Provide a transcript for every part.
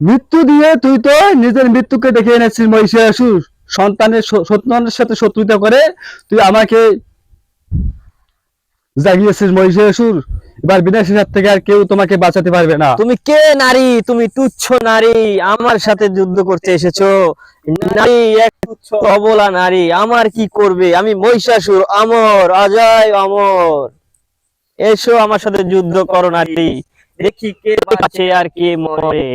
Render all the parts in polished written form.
মৃত্যু দিয়ে তুই তো নিজের মৃত্যুকে ডেকে এনেছিস মহিষাসুর। সন্তানের সাথে শত্রুতা করে তুই আমাকে জাগিয়েছিস মহিষাসুর। এবার বিনাশের হাত থেকে আর কেউ তোমাকে বাঁচাতে পারবে না। তুমি কে নারী? তুমি তুচ্ছ নারী, আমার সাথে যুদ্ধ করতে এসেছো? নারী এক তুচ্ছ অবলা নারী, আমার কি করবে? আমি মহিষাসুর, অমর অজয় অমর। এসো আমার সাথে যুদ্ধ করো নারী, দেখি কে বাঁচে আর কে মরে।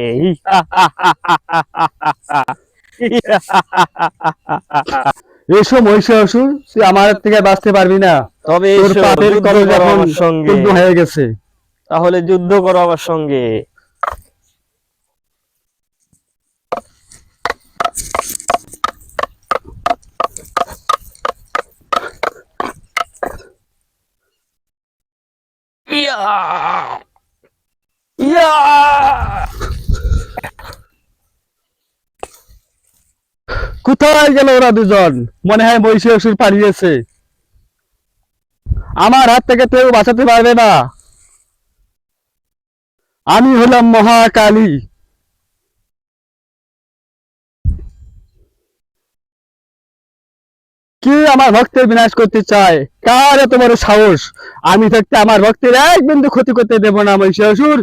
এসো মহিষাসুর, তুই আমার হাত থেকে বাঁচতে পারবি না। তবে তোর এসো পাপের যুদ্ধ কলস করো এখন আমার সঙ্গে। পূর্ণ হয়ে গেছে। তাহলে যুদ্ধ করো আমার সঙ্গে। ইয়া ইয়া কোথায় গেল ওরা দুজন? মনে হয় মহিষাসুর পালিয়েছে। আমার হাত থেকে কেউ বাঁচাতে পারবে না। আমি হলাম মহাকালী। কে আমার ভক্তের বিনাশ করতে চায়? কার এত বড় সাহস? আমি থাকতে আমার ভক্তের এক বিন্দু ক্ষতি করতে দেব না মহিষাসুর।